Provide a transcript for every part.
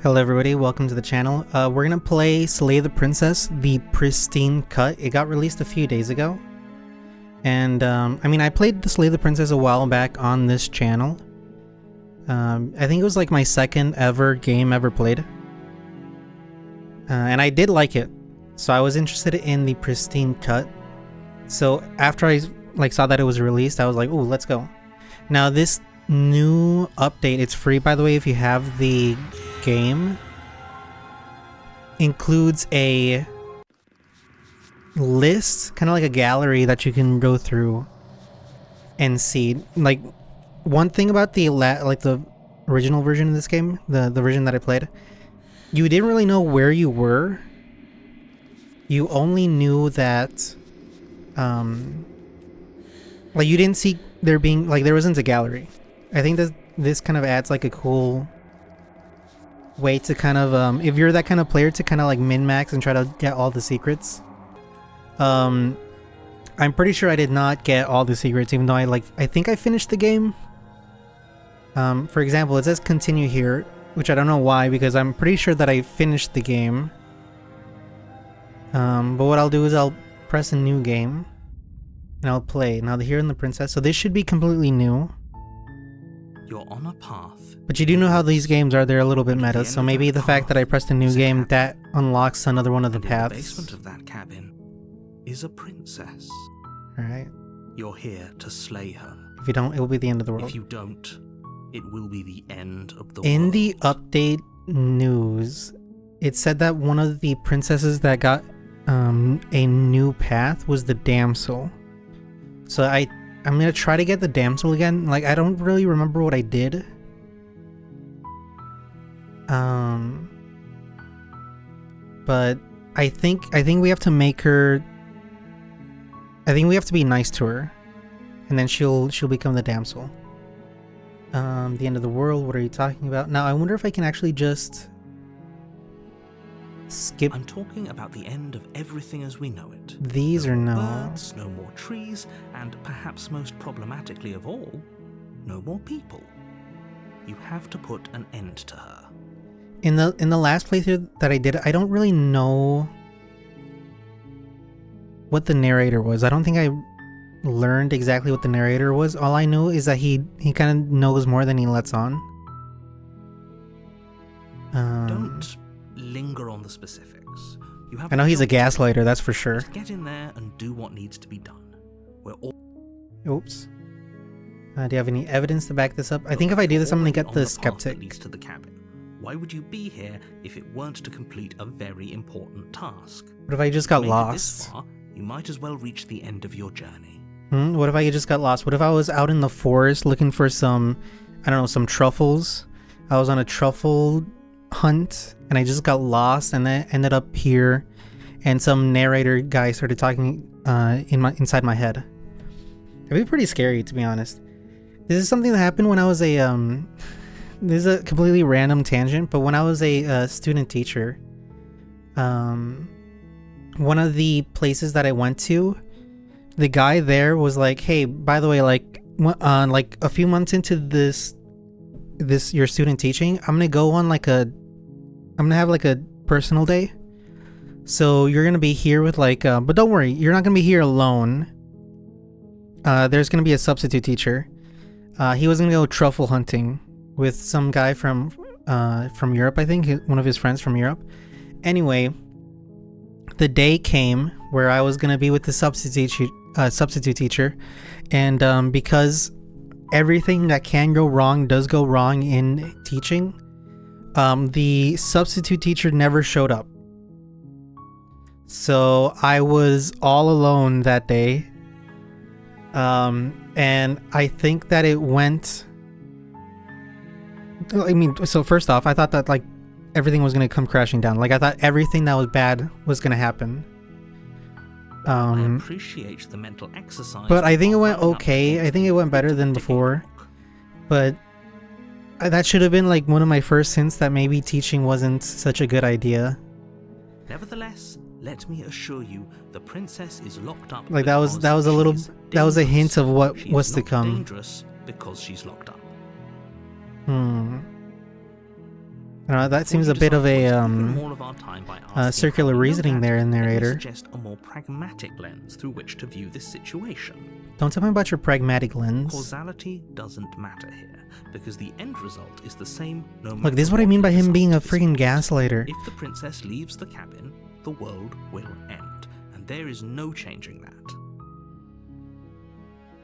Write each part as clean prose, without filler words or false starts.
Hello everybody, welcome to the channel. We're gonna play Slay the Princess, the Pristine Cut. It got released a few days ago. And I mean, I played the Slay the Princess a while back on this channel. I think it was like my second ever game ever played. And I did like it. So I was interested in the Pristine Cut. So after I saw that it was released, I was like, ooh, let's go. Now this new update, it's free by the way if you have the game, includes a list, kind of like a gallery that you can go through and see. Like, one thing about the the original version of this game, the version that I played, you didn't really know where you were. You only knew that like you didn't see there being there wasn't a gallery. I think this kind of adds like a cool way to kind of if you're that kind of player, to kind of like min-max and try to get all the secrets. I'm pretty sure I did not get all the secrets, even though I think I finished the game. For example, it says continue here, which I don't know why, because I'm pretty sure that I finished the game. But what I'll do is I'll press a new game and I'll play. Now here in the princess, so this should be completely new. You're on a path. But you do know how these games are, they're a little bit meta, so maybe the fact that I pressed a new game, that unlocks another one of the paths. In the basement of that cabin is a princess. Alright. You're here to slay her. If you don't, it will be the end of the world. If you don't, it will be the end of the world. In the update news, it said that one of the princesses that got a new path was the damsel. So I'm gonna try to get the damsel again. Like, I don't really remember what I did. But I think we have to make her. I think we have to be nice to her, and then she'll become the damsel. The end of the world. What are you talking about? Now I wonder if I can actually just skip. I'm talking about the end of everything as we know it. These are no birds, no more trees, and perhaps most problematically of all, no more people. You have to put an end to her. In the last playthrough that I did, I don't really know what the narrator was. I don't think I learned exactly what the narrator was. All I know is that he kind of knows more than he lets on. Don't linger on the specifics. You have I know he's a gaslighter, that's for sure. Just get in there and do what needs to be done. We're all. Oops. Do you have any evidence to back this up? I think if I do this, I'm gonna get the skeptic. That leads to the cabin. Why would you be here if it weren't to complete a very important task? What if I just got lost? This far, you might as well reach the end of your journey. What if I just got lost? What if I was out in the forest looking for some, I don't know, some truffles? I was on a truffle hunt and I just got lost and I ended up here, and some narrator guy started talking inside my head. It'd be pretty scary, to be honest. This is something that happened when I was a this is a completely random tangent, but when I was a student teacher, one of the places that I went to, the guy there was like, hey, by the way, like a few months into this your student teaching, I'm gonna go on I'm gonna have like a personal day, so you're gonna be here with but don't worry, you're not gonna be here alone. There's gonna be a substitute teacher. He was gonna go truffle hunting with some guy from Europe, I think, one of his friends from Europe. Anyway, the day came where I was gonna be with the substitute teacher, and because everything that can go wrong does go wrong in teaching, the substitute teacher never showed up. So I was all alone that day. And I think that it went, I mean, so first off, I thought that everything was going to come crashing down. I thought everything that was bad was going to happen. I appreciate the mental exercise, but I think it went okay. I think it went better than before. But that should have been one of my first hints that maybe teaching wasn't such a good idea. Nevertheless, let me assure you, the princess is locked up. That was a hint of what was to come. Dangerous because she's locked up. That seems a bit of a more of our time by asking circular how we know reasoning that, there in let me narrator. suggest a more pragmatic lens through which to view this situation. Don't tell me about your pragmatic lens. Causality doesn't matter here, because the end result is the same no matter Look, this is what I mean by him being a freaking gaslighter. If the princess leaves the cabin, the world will end, and there is no changing that.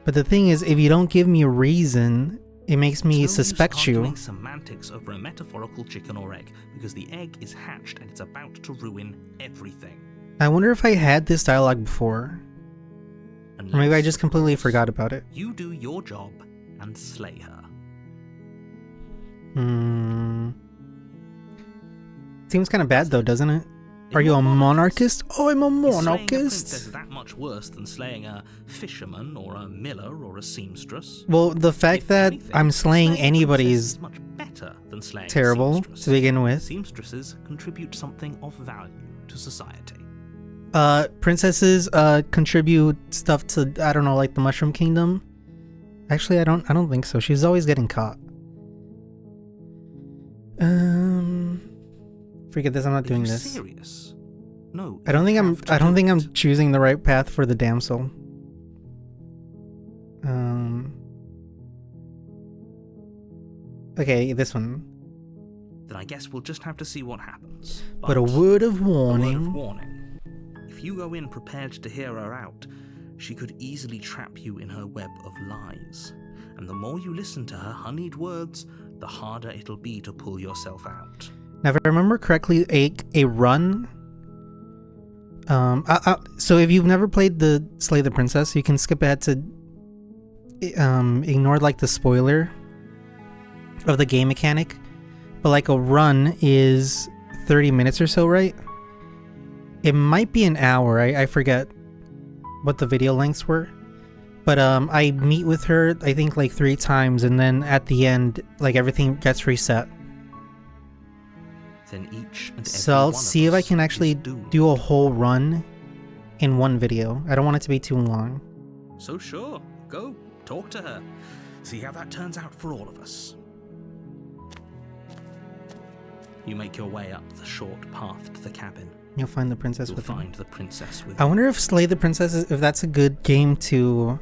But the thing is, if you don't give me a reason, it makes me suspect you. Arguing semantics over a metaphorical chicken or egg, because the egg is hatched and it's about to ruin everything. I wonder if I had this dialogue before. Or maybe I just completely forgot about it. You do your job and slay her. Seems kind of bad though, doesn't it? Are you a monarchist? Oh, I'm a monarchist. Slaying a princess is that much worse than slaying a fisherman or a miller or a seamstress? Well, the fact that I'm slaying anybody is much better than slaying terrible to begin with. Seamstresses contribute something of value to society. Princesses contribute stuff to, I don't know, like the Mushroom Kingdom. Actually, I don't think so. She's always getting caught. Forget this. I'm not doing this. Serious? No. I don't think I'm choosing the right path for the damsel. Okay, this one. Then I guess we'll just have to see what happens. But a word of warning. A word of warning. If you go in prepared to hear her out, she could easily trap you in her web of lies. And the more you listen to her honeyed words, the harder it'll be to pull yourself out. Now, if I remember correctly, a run. So if you've never played the Slay the Princess, you can skip ahead to ignore like the spoiler of the game mechanic. But like a run is 30 minutes or so, right? It might be an hour. I forget what the video lengths were. But I meet with her, I think like 3 times, and then at the end, like everything gets reset. Then each and so I'll see if I can actually do a whole run in one video. I don't want it to be too long. So sure, go talk to her. See how that turns out for all of us. You make your way up the short path to the cabin. You'll find the princess You'll with find the princess with I wonder if Slay the Princess if that's a good game to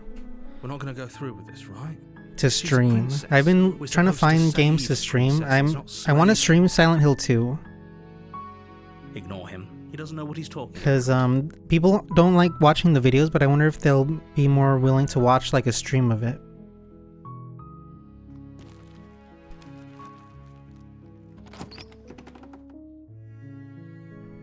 We're not going to go through with this, right? to stream. I've been trying to find games to stream. I want to stream Silent Hill 2 Ignore him. He doesn't know what he's talking because people don't like watching the videos, but I wonder if they'll be more willing to watch like a stream of it.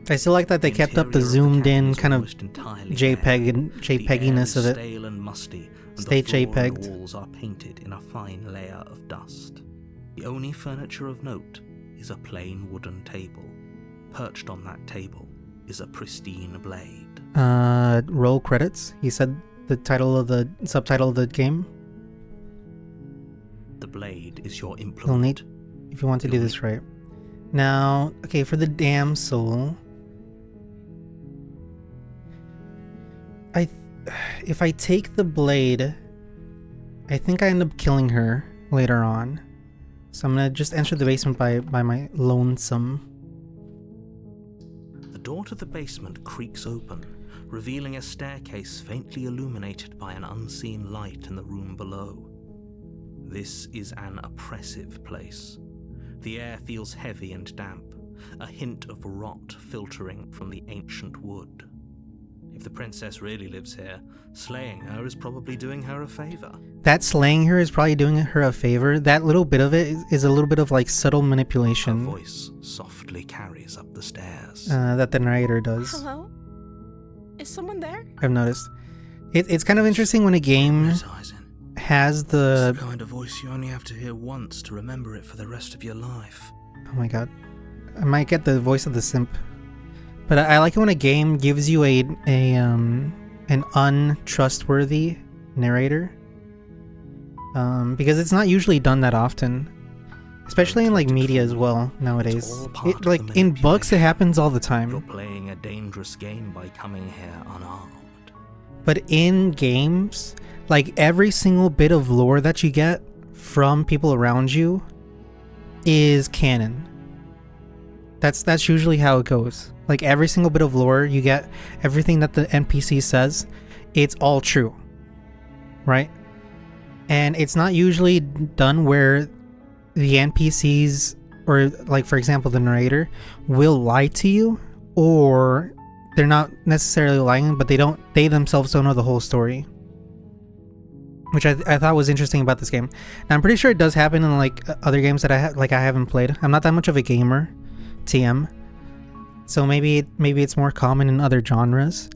I still like that they kept up the zoomed in kind of JPEGiness of it. Stale and musty, and Stay the floor and JPEG'd. the walls are painted in a fine layer of dust. The only furniture of note is a plain wooden table. Perched on that table is a pristine blade. Roll credits. He said the subtitle of the game. The blade is your You'll implement. need if you want to do this right. Now, okay, for the damsel. If I take the blade, I think I end up killing her later on. So I'm gonna just enter the basement by my lonesome. The door to the basement creaks open, revealing a staircase faintly illuminated by an unseen light in the room below. This is an oppressive place. The air feels heavy and damp, a hint of rot filtering from the ancient wood. If the princess really lives here, slaying her is probably doing her a favor. That slaying her is probably doing her a favor. That little bit of it is a little bit of like subtle Her manipulation voice softly carries up the stairs. that the narrator does. Hello? Is someone there? I've noticed. It's kind of interesting when a game Hypnotizing. has It's the the... kind of voice you only have to hear once to remember it for the rest of your life. Oh my god. I might get the voice of the simp. But I like it when a game gives you an untrustworthy narrator. Because it's not usually done that often. Especially in like media as well nowadays. all part of Like the in books it happens all the You're time. playing a dangerous game by coming here unarmed. But in games, like every single bit of lore that you get from people around you is canon. That's usually how it goes. Like every single bit of lore you get, everything that the NPC says, it's all true. Right? And it's not usually done where the NPCs, or like for example the narrator, will lie to you, or they're not necessarily lying, but they themselves don't know the whole story. Which I thought was interesting about this game. Now, I'm pretty sure it does happen in like other games that I haven't played. I'm not that much of a gamer, TM, so maybe it's more common in other genres.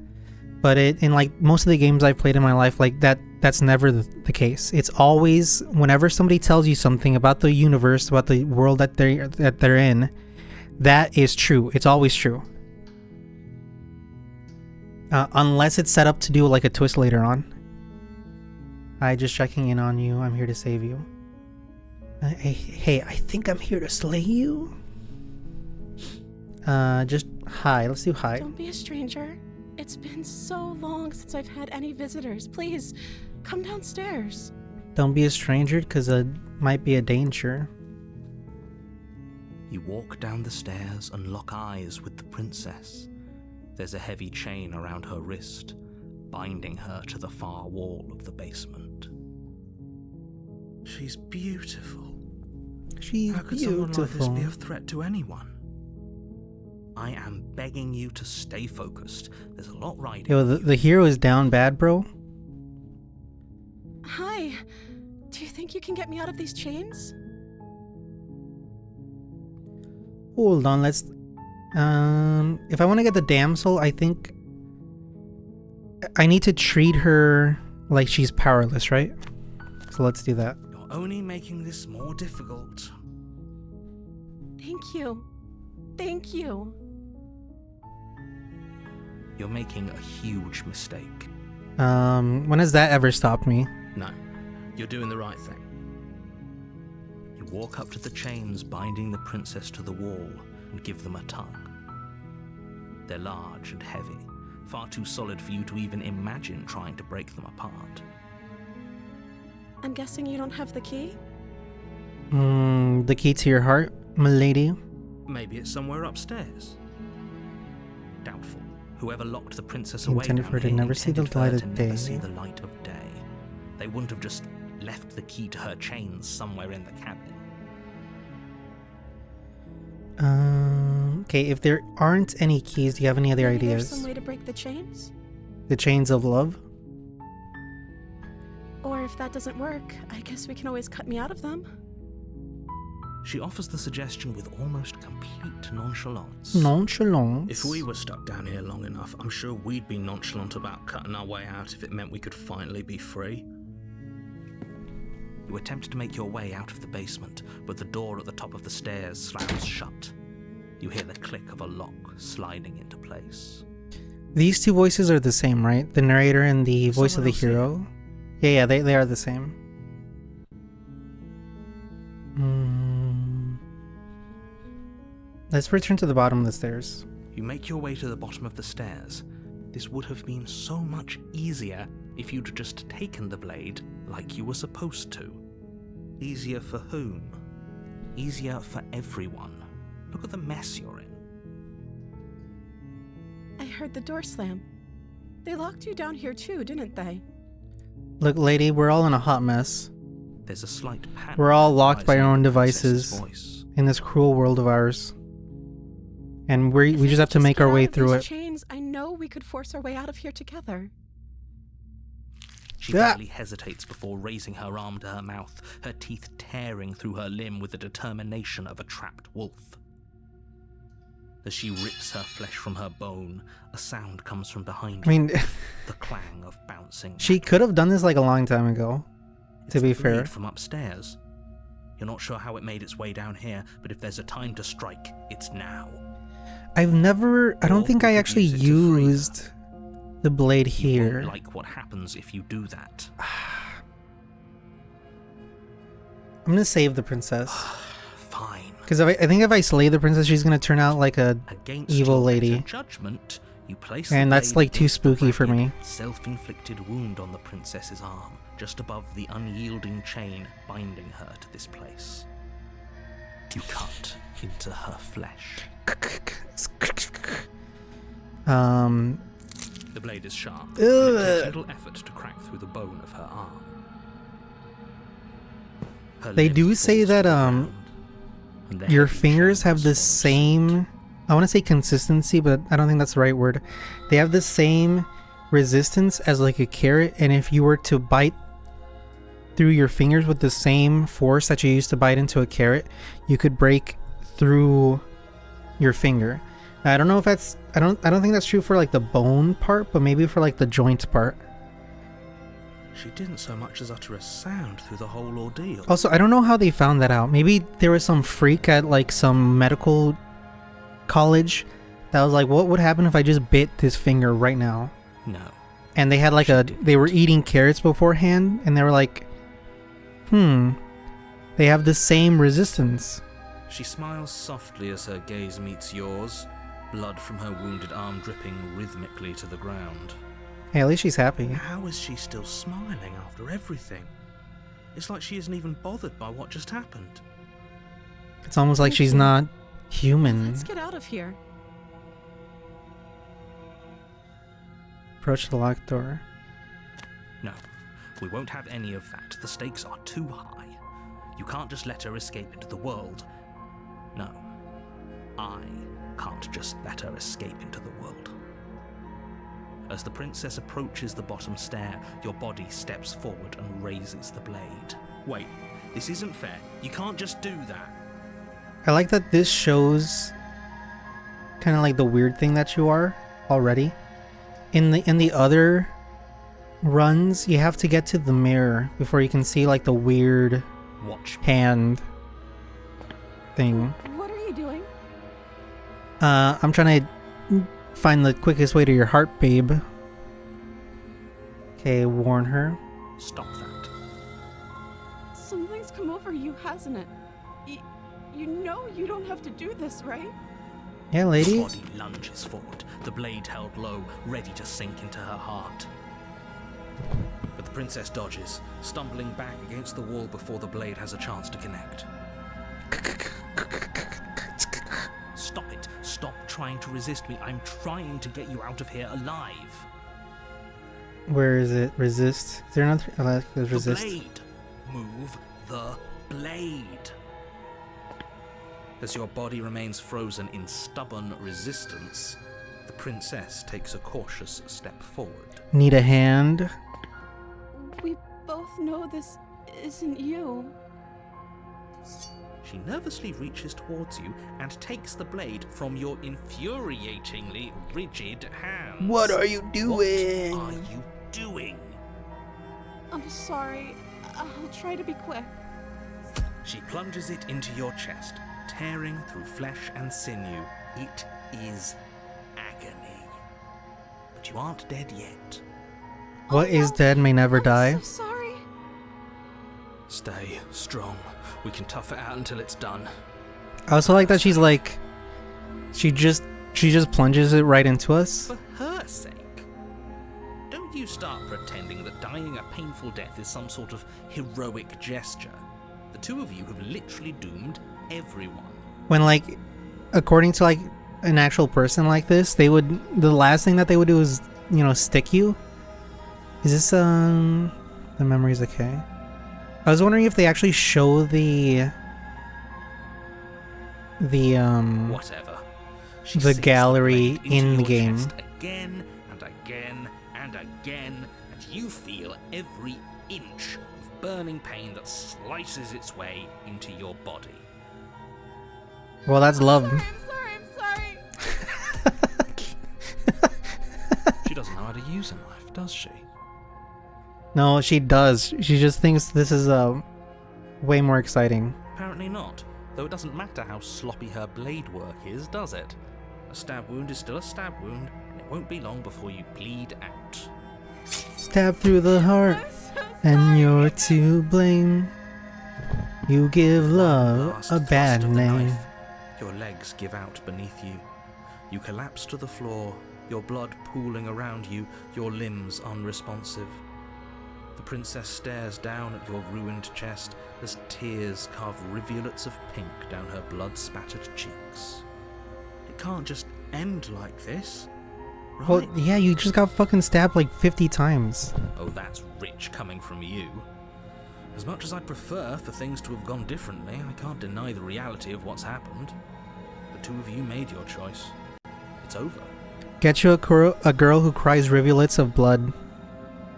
But in like most of the games I've played in my life, like that's never the case. It's always whenever somebody tells you something about the universe, about the world that they're in, that is true. It's always true. Unless it's set up to do like a twist later on. Hi, just checking in on you. I'm here to save you. Hey, I think I'm here to slay you. Just hi. Let's do hi. Don't be a stranger. It's been so long since I've had any visitors. Please, come downstairs. Don't be a stranger, because it might be a danger. You walk down the stairs and lock eyes with the princess. There's a heavy chain around her wrist, binding her to the far wall of the basement. She's beautiful. She's How could beautiful. someone like this be a threat to anyone? I am begging you to stay focused. There's a lot riding. Yo, the hero is down bad, bro. Hi. Do you think you can get me out of these chains? Hold on, let's... if I want to get the damsel, I think I need to treat her like she's powerless, right? So let's do that. You're only making this more difficult. Thank you. Thank you. You're making a huge mistake. When has that ever stopped me? No, you're doing the right thing. You walk up to the chains binding the princess to the wall and give them a tug. They're large and heavy, far too solid for you to even imagine trying to break them apart. I'm guessing you don't have the key? The key to your heart, milady? Maybe it's somewhere upstairs. Doubtful. Whoever locked the princess away Intended down for her to here never see the intended for her light to of never day. see the light of day. They wouldn't have just left the key to her chains somewhere in the cabin. Okay, if there aren't any keys, do you have any other Maybe there's ideas? some way to break the chains? The chains of love? Or if that doesn't work, I guess we can always cut me out of them. She offers the suggestion with almost complete nonchalance. Nonchalance. If we were stuck down here long enough, I'm sure we'd be nonchalant about cutting our way out if it meant we could finally be free. You attempt to make your way out of the basement, but the door at the top of the stairs slams shut. You hear the click of a lock sliding into place. These two voices are the same, right? The narrator and the voice of the hero? Yeah, they are the same. Let's return to the bottom of the stairs. You make your way to the bottom of the stairs. This would have been so much easier if you'd just taken the blade like you were supposed to. Easier for whom? Easier for everyone. Look at the mess you're in. I heard the door slam. They locked you down here too, didn't they? Look, lady, we're all in a hot mess. There's a slight panic. We're all locked by our own rising in the princess's devices voice. in this cruel world of ours. And we just have to make our way through it. Chains, I know we could force our way out of here together. She barely hesitates before raising her arm to her mouth, her teeth tearing through her limb with the determination of a trapped wolf. As she rips her flesh from her bone, a sound comes from behind I mean, you, the clang of bouncing. she could have done this like a long time ago, to be It's the blade fair. from upstairs. You're not sure how it made its way down here, but if there's a time to strike, it's now. I don't Or think I you could actually use it to free her. used the blade You here. won't like what happens if you do that. I'm gonna save the princess. Fine. Because I think if I slay the princess, she's gonna turn out like a Against evil your lady. better judgment, you place And the that's, blade like, too into the spooky for me. ragged, self-inflicted wound on the princess's arm, just above the unyielding chain binding her to this place. You cut into her flesh. The blade is sharp, and it takes little effort to crack through the bone of her arm. Her They lip do say falls to that the ground, and the your heavy fingers have chains the follow same, I want to say consistency, but I don't think that's the right word. They have the same resistance as like a carrot, and if you were to bite through your fingers with the same force that you used to bite into a carrot, you could break through your finger. I don't know if that's, I don't think that's true for like the bone part, but maybe for like the joint part. She didn't so much as utter a sound through the whole ordeal. Also, I don't know how they found that out. Maybe there was some freak at like some medical college that was like, what would happen if I just bit this finger right now? No. And they had like they were eating carrots beforehand, and they were like, they have the same resistance. She smiles softly as her gaze meets yours, blood from her wounded arm dripping rhythmically to the ground. Hey, at least she's happy. How is she still smiling after everything? It's like she isn't even bothered by what just happened. It's almost like she's not human. Let's get out of here. Approach the locked door. No, we won't have any of that. The stakes are too high. You can't just let her escape into the world. No, I can't just let her escape into the world. As the princess approaches the bottom stair, your body steps forward and raises the blade. Wait, this isn't fair. You can't just do that. I like that this shows kind of like the weird thing that you are already. In the other runs, you have to get to the mirror before you can see like the weird Watch me. hand thing. What are you doing? I'm trying to find the quickest way to your heart, babe. Okay, warn her. Stop that. Something's come over you, hasn't it? You know you don't have to do this, right? Yeah, The lady. body lunges forward, the blade held low, ready to sink into her heart. But the princess dodges, stumbling back against the wall before the blade has a chance to connect. Stop it. Stop trying to resist me. I'm trying to get you out of here alive. Where is it? Resist. Is there another? Oh, there's The resist. blade. Move the blade. As your body remains frozen in stubborn resistance, the princess takes a cautious step forward. Need a hand? We both know this isn't you. She nervously reaches towards you and takes the blade from your infuriatingly rigid hands. What are you doing? What are you doing? I'm sorry. I'll try to be quick. She plunges it into your chest, tearing through flesh and sinew. It is agony. But you aren't dead yet. What is dead may never die. I'm so sorry. Stay strong. We can tough it out until it's done. I also like that she's like, she just plunges it right into us. For her sake. Don't you start pretending that dying a painful death is some sort of heroic gesture. The two of you have literally doomed everyone. When like, according to like an actual person like this, the last thing that they would do is, you know, stick you. Is this the memory's okay? I was wondering if they actually show the Whatever. She the sinks gallery blade into in the your game. chest again and again and again, and you feel every inch of burning pain that slices its way into your body. Well, that's love. I'm sorry. She doesn't know how to use a knife, does she? No, she does. She just thinks this is way more exciting. Apparently not, though it doesn't matter how sloppy her blade work is, does it? A stab wound is still a stab wound, and it won't be long before you bleed out. Stab through the heart, I'm so and sorry. you're to blame. You give love Last a thrust bad of the name. knife, your legs give out beneath you. You collapse to the floor, your blood pooling around you, your limbs unresponsive. The The princess stares down at your ruined chest as tears carve rivulets of pink down her blood-spattered cheeks. It can't just end like this, right? Well, yeah, you just got fucking stabbed like 50 times. Oh, that's rich coming from you. As much as I'd prefer for things to have gone differently, I can't deny the reality of what's happened. The two of you made your choice. It's over. Get you a girl who cries rivulets of blood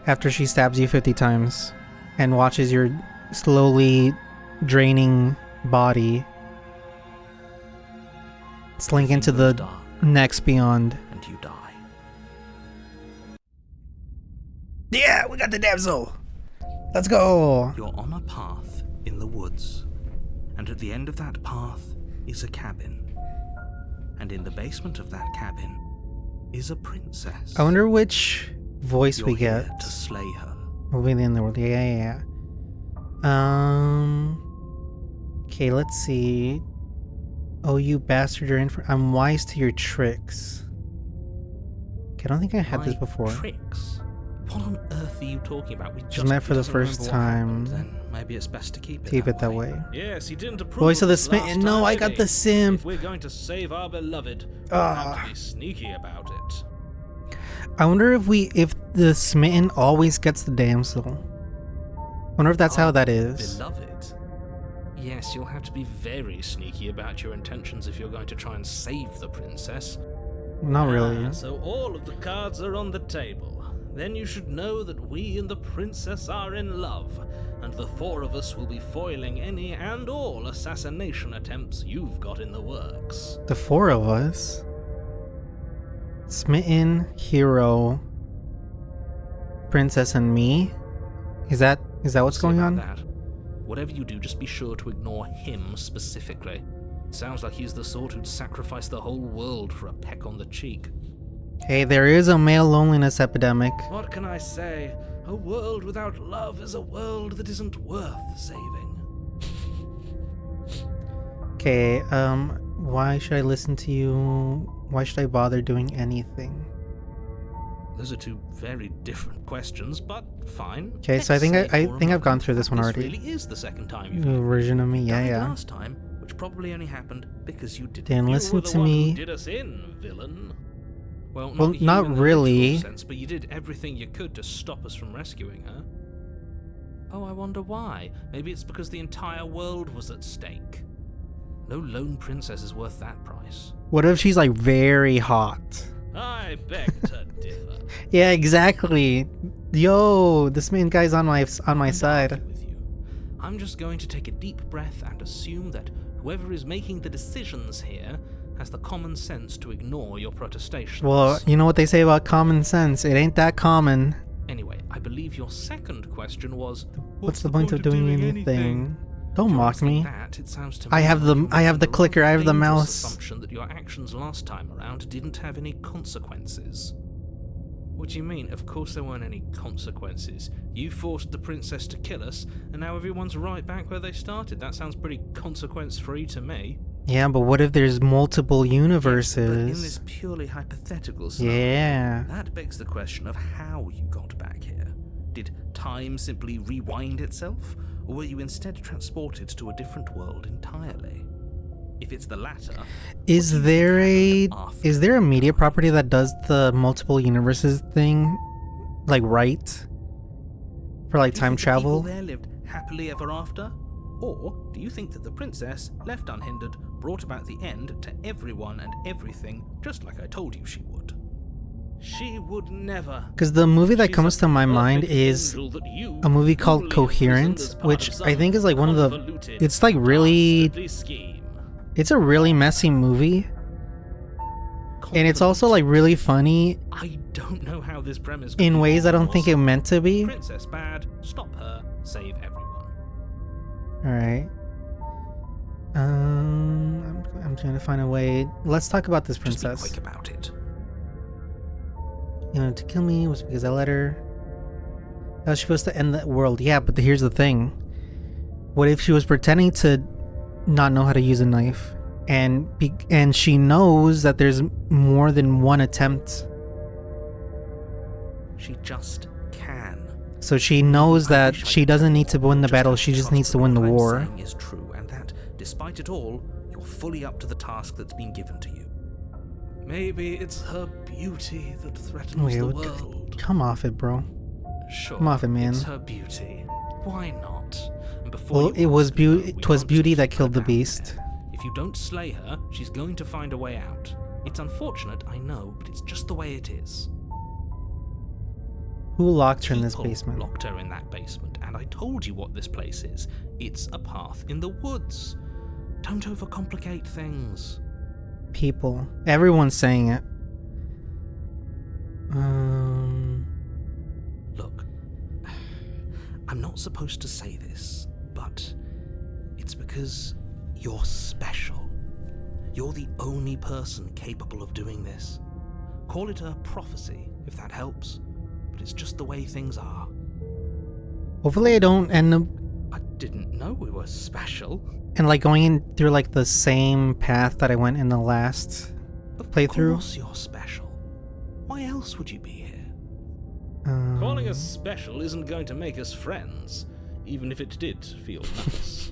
after she stabs you 50 times and watches your slowly draining body slink into the dark, next beyond. and you die. Yeah, we got the damsel. Let's go. You're on a path in the woods, and at the end of that path is a cabin. And in the basement of that cabin is a princess. I wonder which voice You're we here get. to slay her. We'll be in the world. Yeah. Okay, let's see. Oh, you bastard, you're in for. I'm wise to your tricks. Okay, I don't think I had this My before. Tricks? What on earth are you talking about? We just met for the doesn't first remember what happened, time. Then maybe it's best to keep Keep it that way. Yes, he didn't approve. Voice of the this last smitten. No, time, I did got he? the simp. If we're going to save our beloved, we'll have to be sneaky about it. I wonder if the smitten always gets the damsel. Wonder if that's how that is. Beloved. Yes, you'll have to be very sneaky about your intentions if you're going to try and save the princess. Not really. So all of the cards are on the table. Then you should know that we and the princess are in love, and the four of us will be foiling any and all assassination attempts you've got in the works. The four of us. Smitten, hero, princess, and me. Is that what's going on? That. Whatever you do, just be sure to ignore him specifically. It sounds like he's the sort who'd sacrifice the whole world for a peck on the cheek. Hey, there is a male loneliness epidemic. What can I say? A world without love is a world that isn't worth saving. Okay, why should I listen to you? Why should I bother doing anything? Those are two very different questions, but fine. Okay, so I think I've gone through this one already. This really is the second time you've The version of me, died yeah. last time, which probably only happened because you didn't. Dan, You listen were the to one me. Who did us in, villain. Well, Well, you not in the really. literal sense, but you did everything you could to stop us from rescuing her. Oh, I wonder why. Maybe it's because the entire world was at stake. No lone princess is worth that price. What if she's like very hot? I beg to differ. Yeah, exactly. Yo, this main guy's on my Argue side. with you. I'm just going to take a deep breath and assume that whoever is making the decisions here has the common sense to ignore your protestations. Well, you know what they say about common sense. It ain't that common. Anyway, I believe your second question was, What's the point of doing anything? Don't If you're mock asking me. That, it sounds to I me have like the- you're I have the making clicker, I have the dangerous mouse. assumption that your actions last time around didn't have any consequences. What do you mean? Of course there weren't any consequences. You forced the princess to kill us, and now everyone's right back where they started. That sounds pretty consequence-free to me. Yeah, but what if there's multiple Yes, but in universes? this purely hypothetical scenario, Yeah. that begs the question of how you got back here. Did time simply rewind itself, or were you instead transported to a different world entirely? If it's the latter, Is there a media property that does the multiple universes thing, like right? For like do you time think the people travel? there lived happily ever after? Or do you think that the princess, left unhindered, brought about the end to everyone and everything, just like I told you she would? She would never. Because the movie that She's comes a to my mind perfect is angel that you a movie called only imprisoned Coherent, as part which of I some think is like one of the. convoluted, It's like really. dastardly scheme. It's a really messy movie, and it's also like really funny I don't know how this premise could in be ways I don't think it awesome. meant to be. Princess bad, stop her, save everyone. All right. I'm trying to find a way. Let's talk about this Just be princess. quick about it. You wanted to kill me was because I let her. How was she supposed to end the world? Yeah, but here's the thing. What if she was pretending to not know how to use a knife, and she knows that there's more than one attempt? She just can. So she knows I that wish I she could doesn't tell need to you win the just battle, how she just trust needs to that win the what I'm war. saying is true, and that, despite it all, you're fully up to the task that's been given to you. Maybe it's her beauty that threatens Wait, the what world. come off it, bro. Sure, Come off it, man. it's her beauty. Why not? And before Well, you ask, no, we Twas can't beauty just that keep killed her the down beast. there. If you don't slay her, she's going to find a way out. It's unfortunate, I know, but it's just the way it is. Who locked her in this People basement? locked her in that basement, and I told you what this place is. It's a path in the woods. Don't overcomplicate things. People. Everyone's saying it. Look, I'm not supposed to say this, but it's because you're special. You're the only person capable of doing this. Call it a prophecy, if that helps, but it's just the way things are. Hopefully I don't end up I didn't know we were special. and like going in through like the same path that I went in the last Of playthrough. course you're special. Why else would you be here? Calling us special isn't going to make us friends, even if it did feel nice.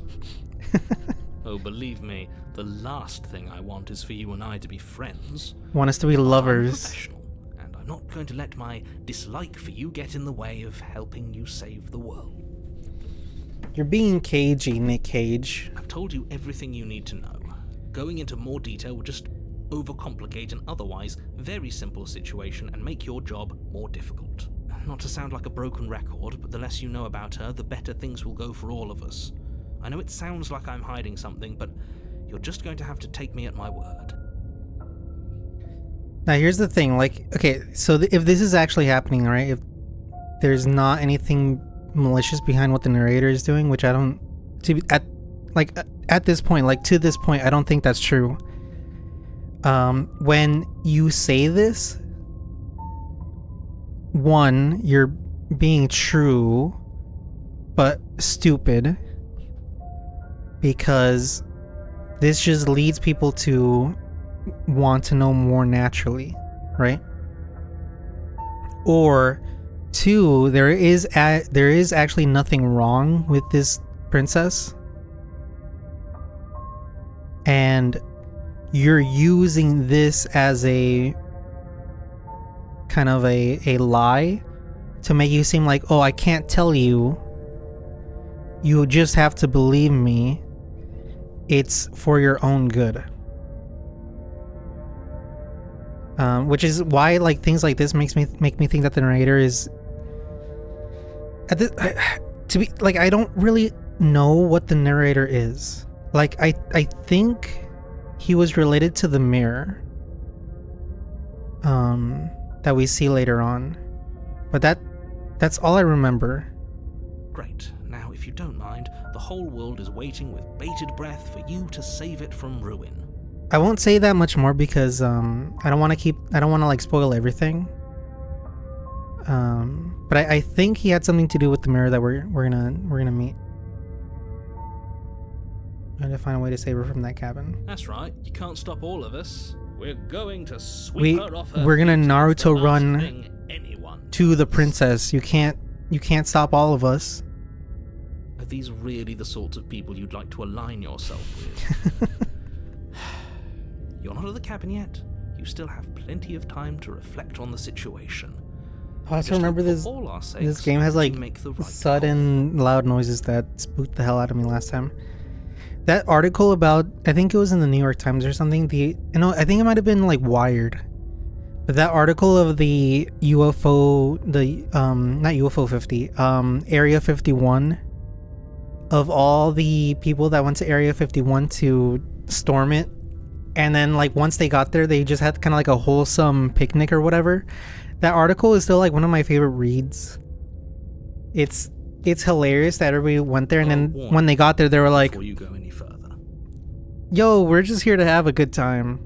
Oh, believe me, the last thing I want is for you and I to be friends. Want us to be I'm lovers. professional, and I'm not going to let my dislike for you get in the way of helping you save the world. You're being cagey, Nick Cage. I've told you everything you need to know. Going into more detail would just overcomplicate an otherwise very simple situation and make your job more difficult. Not to sound like a broken record, but the less you know about her, the better things will go for all of us. I know it sounds like I'm hiding something, but you're just going to have to take me at my word. Now here's the thing, like, okay, so if this is actually happening, right? If there's not anything malicious behind what the narrator is doing, which I don't, at this point, like to this point, I don't think that's true. When you say this, one, you're being true, but stupid, because this just leads people to want to know more naturally, right? Or two, there is actually nothing wrong with this princess, and you're using this as a kind of a lie to make you seem like, oh, I can't tell you, you just have to believe me, it's for your own good. Which is why like things like this make me think that the narrator is at this, to be like, I don't really know what the narrator is. Like I think he was related to the mirror that we see later on, but that's all I remember. Great. Now, if you don't mind, the whole world is waiting with bated breath for you to save it from ruin. I won't say that much more because I don't want to like spoil everything. But I think he had something to do with the mirror that we're gonna meet. I had to find a way to save her from that cabin. That's right, you can't stop all of us. We're going to sweep her off her We're gonna feet. That's the Naruto last run thing anyone to the does. princess. You can't stop all of us. Are these really the sorts of people you'd like to align yourself with? You're not at the cabin yet. You still have plenty of time to reflect on the situation. I also Just remember hope this. for all our sakes This game has that like you make the right sudden loud noises that spooked the hell out of me last time. That article about, I think it was in the New York Times or something. I think it might have been like Wired. But that article of the UFO, not UFO 50, Area 51, of all the people that went to Area 51 to storm it, and then like once they got there, they just had kind of like a wholesome picnic or whatever. That article is still like one of my favorite reads. It's hilarious that everybody went there, and then when they got there, they were like, before you go any further. yo, we're just here to have a good time.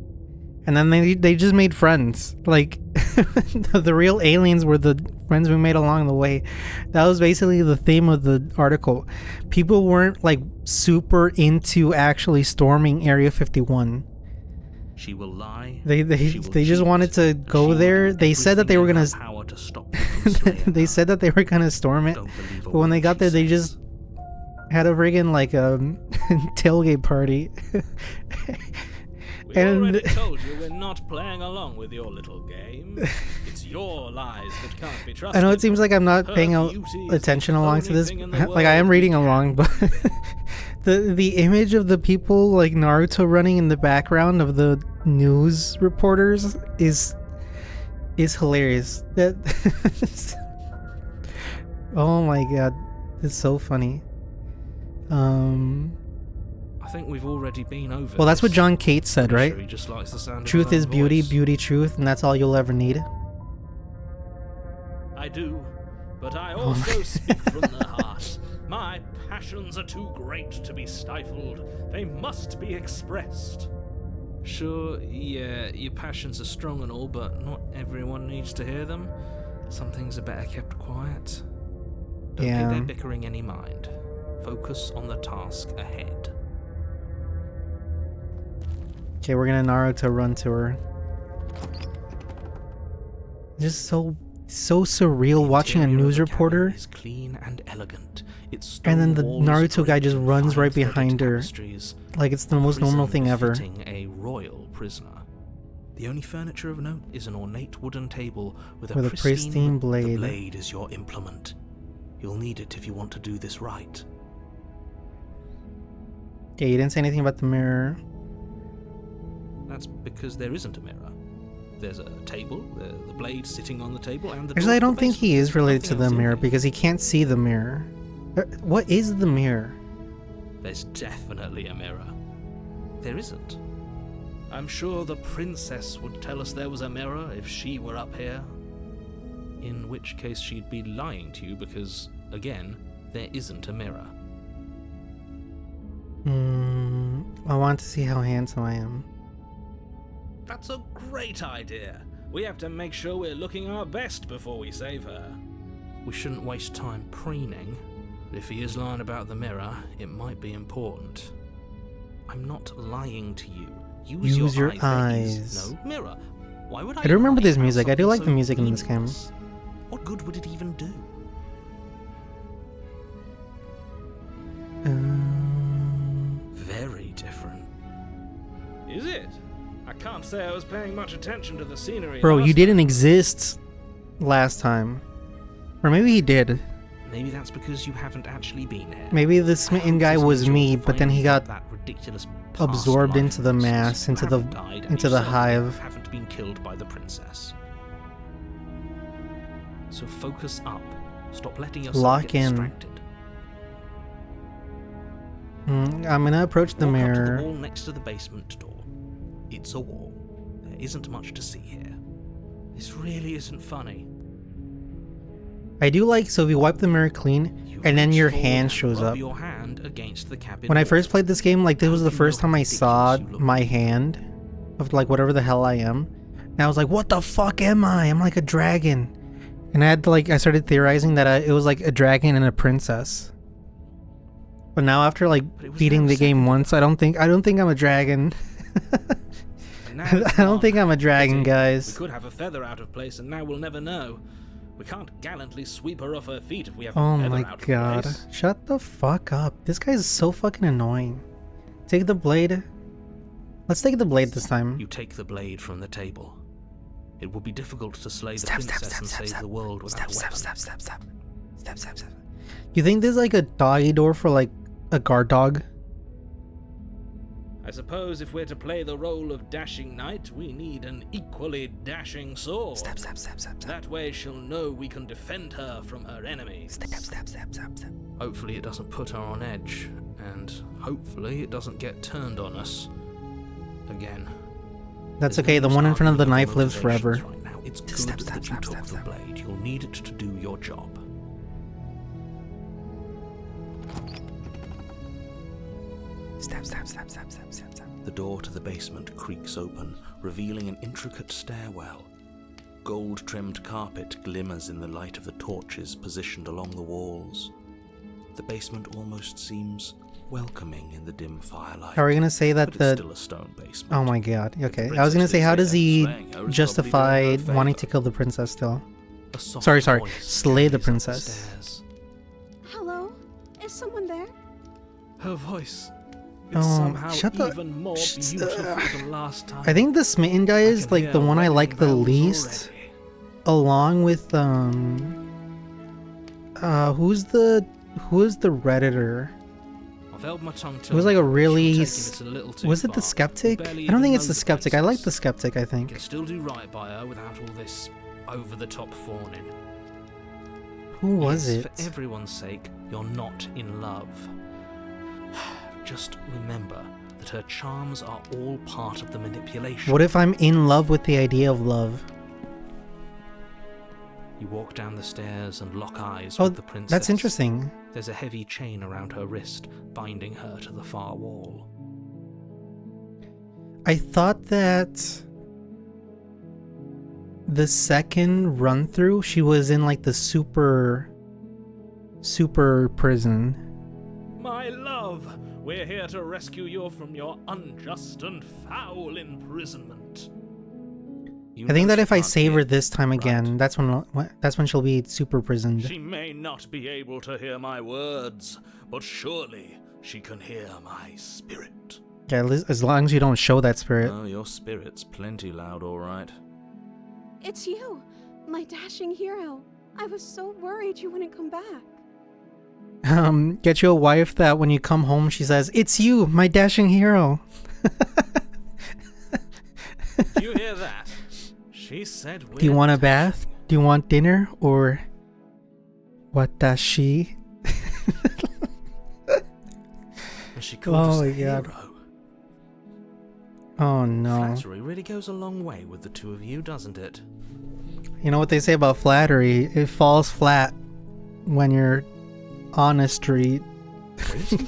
And then they just made friends. Like, the real aliens were the friends we made along the way. That was basically the theme of the article. People weren't like super into actually storming Area 51. She will lie. They just wanted to go there. They said that they were gonna power to stop you from they said that they were gonna storm it, Don't believe a but when they word got she there, they says. just had a friggin' like tailgate party. We And- already told you we're not playing along with your little game. It's your lies that can't be trusted. I know it seems like I'm not Her paying beauty is attention the along only to this. thing in the Like I am world reading we along, but the image of the people like Naruto running in the background of the news reporters is hilarious. That oh my god, it's so funny. I think we've already been over. Well, that's what this. John Cates said, I'm right? sure he just likes the sound of Truth his is own beauty, voice. beauty truth, and that's all you'll ever need. I do, but I Oh also my- speak from the heart. My passions are too great to be stifled. They must be expressed. Sure, yeah, your passions are strong and all, but not everyone needs to hear them. Some things are better kept quiet. Don't Yeah. pay their bickering any mind. Focus on the task ahead. Okay, we're gonna Naruto run to her. Just so surreal The watching a interior of news the reporter, cabin is clean and elegant. Its and then the stone walls Naruto guy draped just in runs right fine-threaded behind her. tapestries. Like it's the most normal Prison thing ever. befitting a royal prisoner. The only furniture of note is an ornate wooden table with With a pristine blade. The blade is your implement. You'll need it if you want to do this right. Okay, you didn't say anything about the mirror. That's because there isn't a mirror. There's a table, the blade sitting on the table, and the door Actually, I to the don't think he basement. is related to Nothing the else in mirror here. because he can't see the mirror. What is the mirror? There's definitely a mirror. There isn't. I'm sure the princess would tell us there was a mirror if she were up here. In which case she'd be lying to you because, again, there isn't a mirror. I want to see how handsome I am. That's a great idea. We have to make sure we're looking our best before we save her. We shouldn't waste time preening. If he is lying about the mirror, it might be important. I'm not lying to you. Use your ladies. eyes. No mirror. Why would I do remember lie this about music. I do something like the so music in this game. Meaningless. What good would it even do? Very different. Is it? I can't say I was paying much attention to the scenery. Bro, last you didn't exist last time. Or maybe he did. Maybe that's because you haven't actually been here. Maybe the I smitten hope guy this was means you'll me, but then finally he got that ridiculous absorbed past into the life mass, you into the haven't died, and into you the certainly hive. haven't been killed by the princess. So focus up. Stop letting yourself Lock get in. distracted. I'm gonna approach the Walk up to mirror. the wall next to the basement door. It's a wall. There isn't much to see here. This really isn't funny. I do like, so if you wipe the mirror clean, You and then reach your forward hand and shows rub up. your hand against the cabin When I wall. first played this game, like this was the How do you first know how time I saw ridiculous you look? my hand of like whatever the hell I am. And I was like, what the fuck am I? I'm like a dragon. And I had to like, I started theorizing that it was like a dragon and a princess. But now after like But it was beating now the game second. once, I don't think I'm a dragon. And now I it's don't gone. think I'm a dragon, Pity. guys. We could have a feather out of place, and now we'll never know. We can't gallantly sweep her off her feet if we have Oh a feather my out of god. place. Shut the fuck up. This guy is so fucking annoying. Take the blade. Let's take the blade this time. You take the blade from the table. It would be difficult to slay the Step, step, princess step, and step, save step. the world without a weapon. Step. You think there's like a doggy door for like a guard dog? I suppose if we're to play the role of dashing knight, we need an equally dashing sword. Step. That way she'll know we can defend her from her enemies. Step. Hopefully it doesn't put her on edge, and hopefully it doesn't get turned on us again. That's There's okay, the no one in use front of the arguing knife over lives forever. motivations right now. It's good Step, that you took the blade. You'll need it to do your job. Step. The door to the basement creaks open, revealing an intricate stairwell. Gold-trimmed carpet glimmers in the light of the torches positioned along the walls. The basement almost seems welcoming in the dim firelight. How are we gonna say that but it's the... still a stone basement. Oh my god, okay. The I was gonna princess say, how lives does there, he slaying her is justify probably doing her a wanting to favour. kill the princess still? A soft Sorry. voice Slay the carries up princess. stairs. Hello? Is someone there? Her voice. Oh, It's somehow shut the- even more beautiful than last time. I think the smitten guy is like the one I like the least, along with who's the Redditor? I've held my tongue It was like a really was it the skeptic? I don't think it's the skeptic. I like the skeptic, I You think. can still do right by her without all this over-the-top fawning. Who was Yes, it? For everyone's sake, you're not in love. Just remember that her charms are all part of the manipulation. What if I'm in love with the idea of love? You walk down the stairs and lock eyes Oh, with the princess. that's interesting. There's a heavy chain around her wrist, binding her to the far wall. I thought that the second run through, she was in like the super prison. My love, we're here to rescue you from your unjust and foul imprisonment. You I think know that she if I can't save her hear, this time again, right? that's when she'll be super prisoned. She may not be able to hear my words, but surely she can hear my spirit. Yeah, as long as you don't show that spirit. Oh, your spirit's plenty loud, all right. It's you, my dashing hero. I was so worried you wouldn't come back. Get you a wife that when you come home she says, "It's you, my dashing hero." Do you hear that? She said we're Do you want a bath? dashing. Do you want dinner? Or what does she? And she called Oh us my a God. hero. Oh no. Flattery really goes a long way with the two of you, doesn't it? You know what they say about flattery? It falls flat when you're on a street.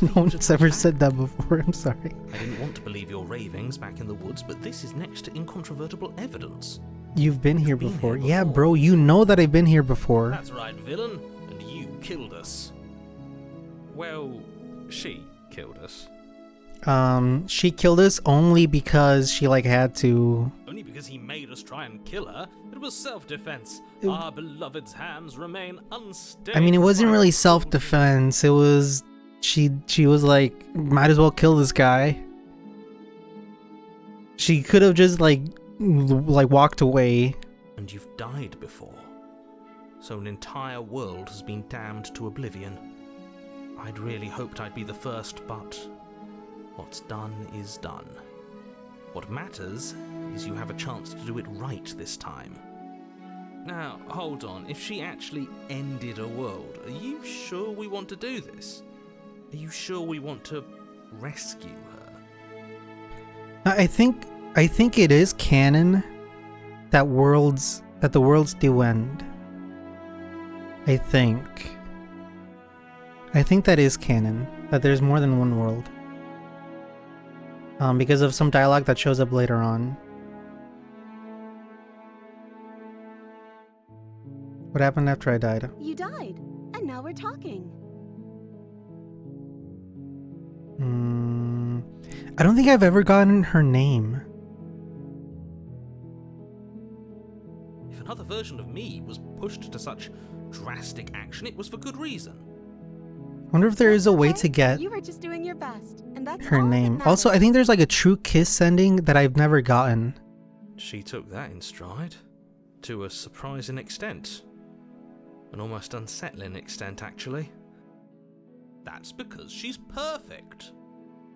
No one's ever said that before. I'm sorry. I didn't want to believe your ravings back in the woods, but this is next to incontrovertible evidence. You've been here been before. here Yeah, before. bro, you know that I've been here before. That's right, villain. And you killed us. Well, she killed us. She killed us only because she like had to. Only because he made us try and kill her. It was self-defense. It- Our beloved's hands remain unstained. I mean, it wasn't by really cruelty. self-defense. It was she was like, might as well kill this guy. She could have just like walked away. And you've died before. So an entire world has been damned to oblivion. I'd really hoped I'd be the first, but what's done is done. What matters is you have a chance to do it right this time. Now, hold on. If she actually ended a world, are you sure we want to do this? Are you sure we want to rescue her? I think it is canon that the worlds do end. I think that is canon. That there's more than one world. Because of some dialogue that shows up later on. What happened after I died? You died, and now we're talking. I don't think I've ever gotten her name. If another version of me was pushed to such drastic action, it was for good reason. I wonder if there is a way Okay, to get You were just doing your best, and that's her all that name. Also, I matters. think there's like a true kiss ending that I've never gotten. She took that in stride. To a surprising extent. An almost unsettling extent, actually. That's because she's perfect.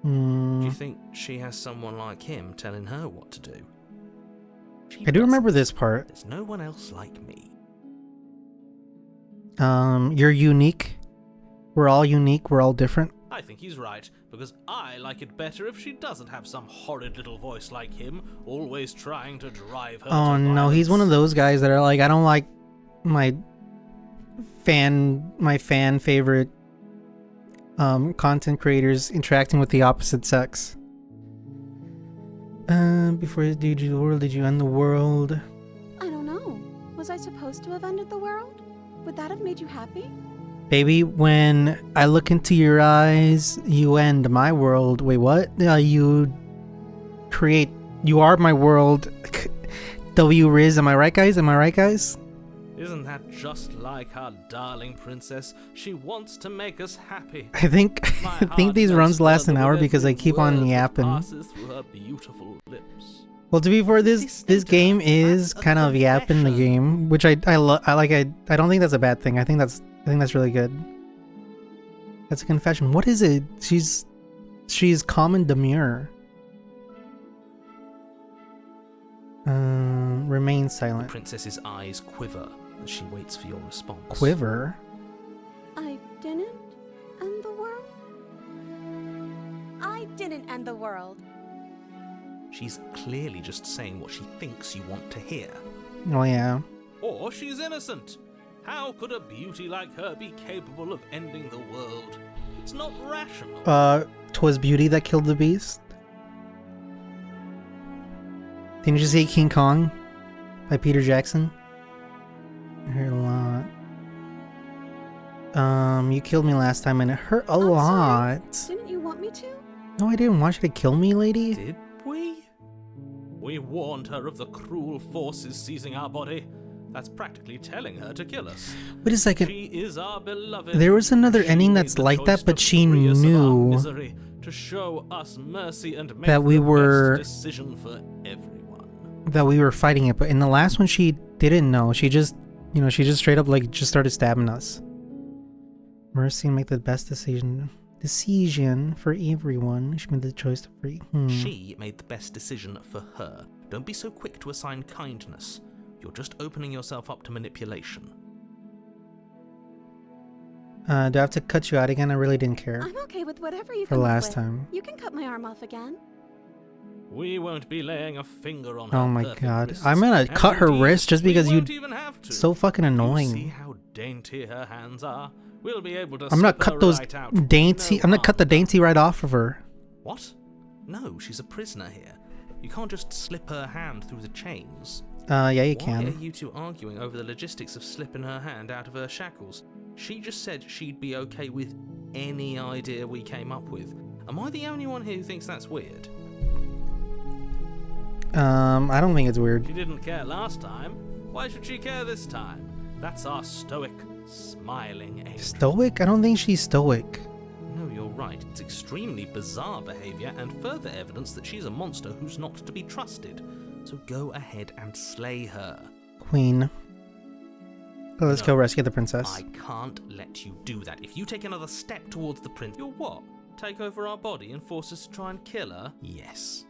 Do Hmm. you think she has someone like him telling her what to do? She I do doesn't. remember this part. There's no one else like me. You're unique. We're all unique. We're all different. I think he's right, because I like it better if she doesn't have some horrid little voice like him, always trying to drive her Oh to no, he's one of violence. those guys that are like, I don't like my fan favorite content creators interacting with the opposite sex. Before you did the world, did you end the world? I don't know. Was I supposed to have ended the world? Would that have made you happy? Baby, when I look into your eyes, you end my world. Wait, what? You are my world. W Riz, am I right, guys? Isn't that just like our darling princess? She wants to make us happy. I think I think these runs last an hour because I keep on yapping. Passes through her beautiful lips. Well, to be fair, this game is kind of yapping the game, which I like. I don't think that's a bad thing. I think that's really good. That's a confession. What is it? She's calm and demure. Remain silent. The princess's eyes quiver as she waits for your response. Quiver? I didn't end the world? I didn't end the world. She's clearly just saying what she thinks you want to hear. Oh yeah. Or she's innocent. How could a beauty like her be capable of ending the world? It's not rational. Twas beauty that killed the beast. Didn't you see King Kong by Peter Jackson? I heard a lot. You killed me last time and it hurt a lot. Sorry. Didn't you want me to? No, I didn't want you to kill me, lady. Did we? We warned her of the cruel forces seizing our body. That's practically telling her to kill us. Wait a second. She is our beloved. There was another ending that's like that, but she knew to show us mercy and make that we the were best decision for everyone. That we were fighting it, but in the last one she didn't know. She just, she just straight up just started stabbing us. Mercy and make the best decision for everyone. She made the choice to free. She made the best decision for her. Don't be so quick to assign kindness. You're just opening yourself up to manipulation. Do I have to cut you out again? I really didn't care. I'm okay with whatever you for come up last with. time. You can cut my arm off again. We won't be laying a finger on her. Oh my perfect god. wrists. I'm gonna And cut her indeed, wrist just because we you won't even have to. so fucking You see annoying. how dainty her hands are? We'll be able to I'm gonna slip cut her those right out. dainty No I'm gonna cut the harm done. dainty right off of her. What? No, she's a prisoner here. You can't just slip her hand through the chains. Yeah, you Why can. are you two arguing over the logistics of slipping her hand out of her shackles? She just said she'd be okay with any idea we came up with. Am I the only one here who thinks that's weird? I don't think it's weird. She didn't care last time. Why should she care this time? That's our stoic, smiling angel. Stoic? I don't think she's stoic. No, you're right. It's extremely bizarre behavior and further evidence that she's a monster who's not to be trusted. So go ahead and slay her. Queen. Let's No, go rescue the princess. I can't let you do that. If you take another step towards the prince, You'll what? Take over our body and force us to try and kill her? yes.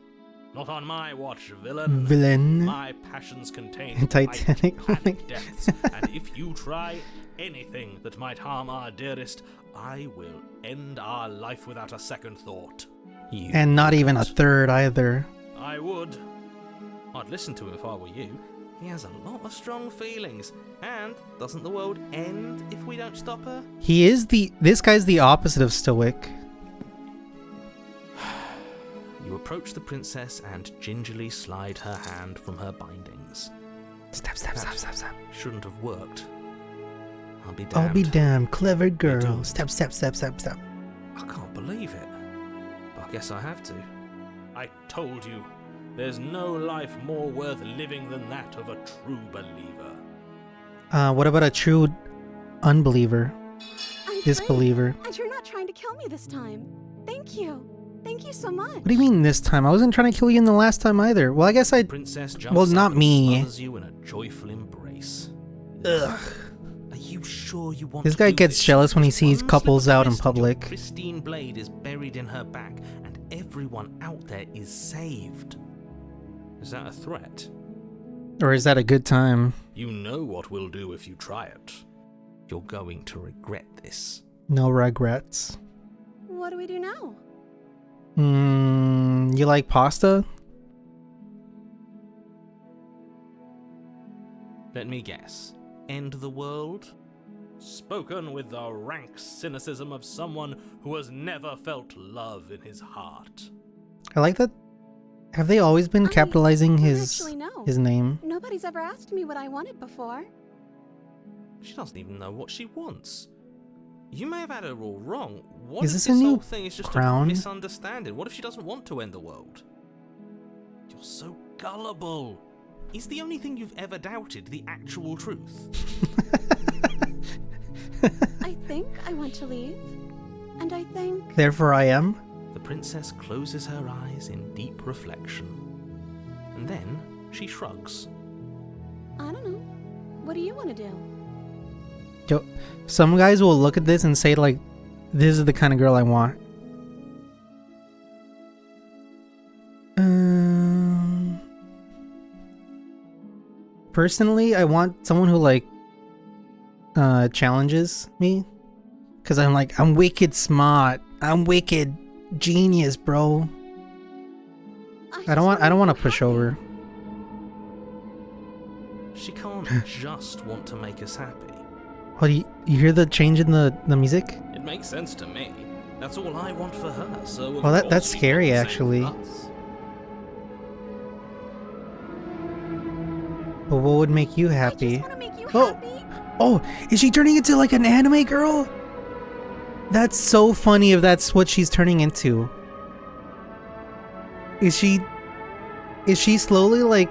Not on my watch, villain. Villain. My passions contain Titanic. light Oh my and depths, and if you try anything that might harm our dearest, I will end our life without a second thought. You And not even a third either. I would. I'd listen to him if I were you. He has a lot of strong feelings, and doesn't the world end if we don't stop her? This guy's the opposite of stoic. You approach the princess and gingerly slide her hand from her bindings. Stop. Shouldn't have worked. I'll be damned. I'll be damned, clever girl. don't. Step. I can't believe it. But I guess I have to. I told you, there's no life more worth living than that of a true believer. What about a true unbeliever? I'm free, Disbeliever? and you're not trying to kill me this time. Thank you. Thank you so much. What do you mean this time? I wasn't trying to kill you in the last time either. Well, I guess I... Princess jumps Well, up not and me. smothers you in a joyful embrace. Ugh. Are you sure you want This to guy do gets this? jealous when he Just sees one couples slip of out in wrist and your public. pristine blade is buried in her back, and everyone out there is saved. Is that a threat? Or is that a good time? You know what we'll do if you try it. You're going to regret this. No regrets. What do we do now? You like pasta? Let me guess. End the world? Spoken with the rank cynicism of someone who has never felt love in his heart. I like that. Have they always been capitalizing I his actually know. name? Nobody's ever asked me what I wanted before. She doesn't even know what she wants. You may have had her all wrong. What Is if this this a new whole thing is just crown? a misunderstanding? What if she doesn't want to end the world? You're so gullible. Is the only thing you've ever doubted the actual truth? I think I want to leave. And I think... Therefore I am? The princess closes her eyes in deep reflection. And then she shrugs. I don't know. What do you want to do? Yo, some guys will look at this and say like, this is the kind of girl I want. Personally, I want someone who like challenges me, cause I'm wicked smart. I'm wicked genius, bro. I don't want to push over. She can't just want to make us happy. Oh, you hear the change in the music? It makes sense to me. That's all I want for her. So of Well, that's course she scary, wants the same actually. for us. But what would make you I happy? just want to make you Oh. happy. Oh, is she turning into like an anime girl? That's so funny if that's what she's turning into. Is she slowly like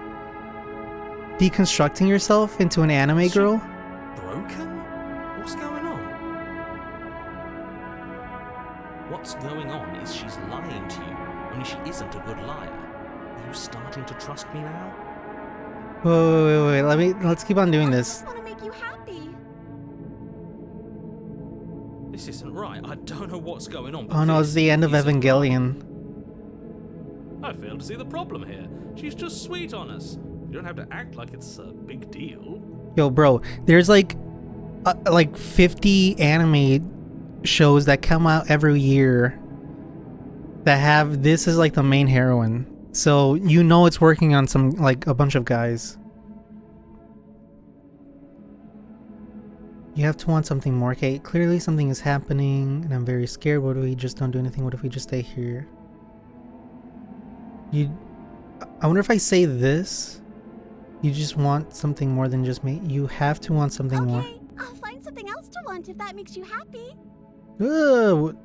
deconstructing herself into an anime Is she girl? Broken? What's going on? What's going on is she's lying to you, only she isn't a good liar. Are you starting to trust me now? Wait. Let's keep on doing I this. just want to make you happy. This isn't right. I don't know what's going on. But Oh no, it's this the end of isn't Evangelion. I fail to see the problem here. She's just sweet on us. You don't have to act like it's a big deal. Yo, bro, there's like 50 anime shows that come out every year that have this as like the main heroine. So you know it's working on some like a bunch of guys. You have to want something more, Kate. Clearly something is happening and I'm very scared. What if we just don't do anything? What if we just stay here? I wonder if I say this, you just want something more than just me. You have to want something more. Okay, I'll find something else to want if that makes you happy. Ugh,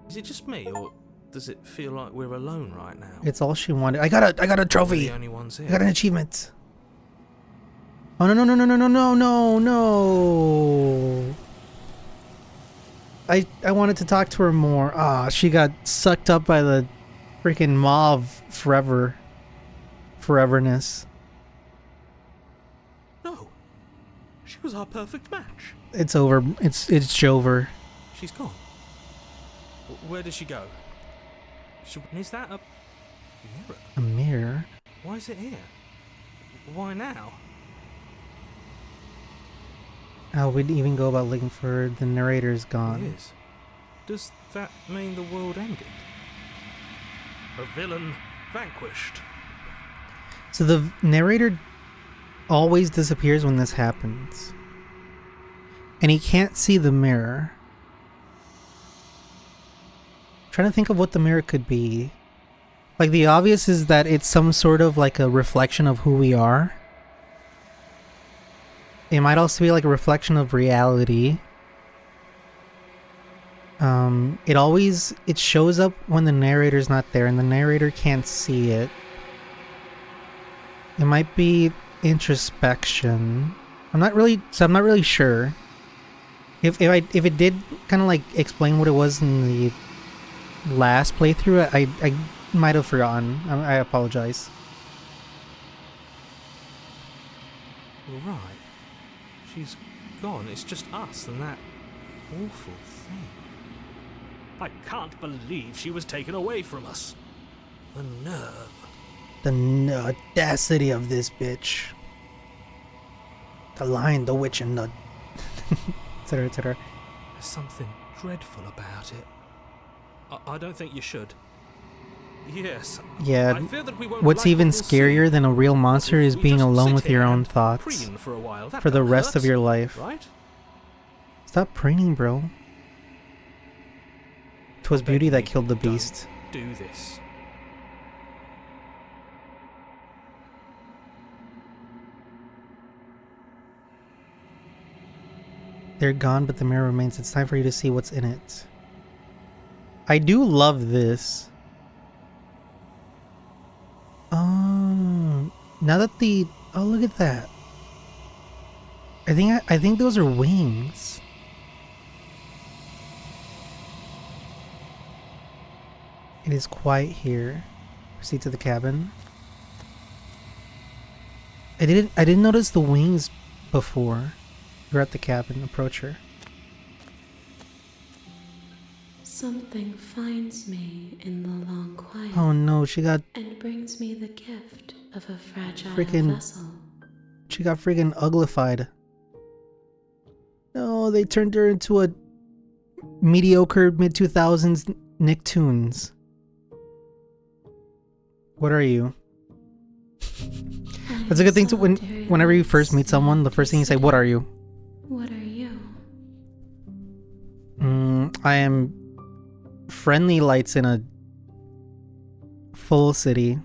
Is it just me, or does it feel like we're alone right now? it's all she wanted. I got a We're trophy. the only ones I here. got an achievement. Oh no. I wanted to talk to her more. Ah, she got sucked up by the freaking mauve foreverness. No. She was our perfect match. It's over. It's over. She's gone. Where did she go? Is that a mirror? A mirror. Why is it here? Why now? How we'd even go about looking for her. The narrator's It gone. is. Does that mean the world ended? A villain vanquished. So the narrator always disappears when this happens. And he can't see the mirror. Trying to think of what the mirror could be. Like the obvious is that it's some sort of like a reflection of who we are. It might also be like a reflection of reality. It shows up when the narrator's not there and the narrator can't see it. It might be introspection. I'm not really sure. If it did kind of like explain what it was in the last playthrough, I might have forgotten. I apologize. All right. She's gone. It's just us and that awful thing. I can't believe she was taken away from us. The nerve. The audacity of this bitch. The lion, the witch, and the etc. etc. There's something dreadful about it. I don't think you should. Yes. Yeah. I fear that we won't What's like even what we'll see. scarier than a real monster If is we being just alone sit with your here own and thoughts preen for a while, that for the don't rest of hurt, your life. right? Stop preening, bro. 'Twas I beg beauty you, that killed the don't beast. Do this. They're gone, but the mirror remains. It's time for you to see what's in it. I do love this. Now that oh, look at that. I think those are wings. It is quiet here. Proceed to the cabin. I didn't notice the wings before. We're at the cabin. Approach her. Something finds me in the long quiet. Oh no, she got and brings me the gift of a fragile vessel. She got freaking uglified. No, they turned her into a mediocre mid-2000s Nicktoons. What are you? That's a good thing to whenever you first meet someone, the first thing you say, "What are you?" What are you? I am friendly lights in a full city.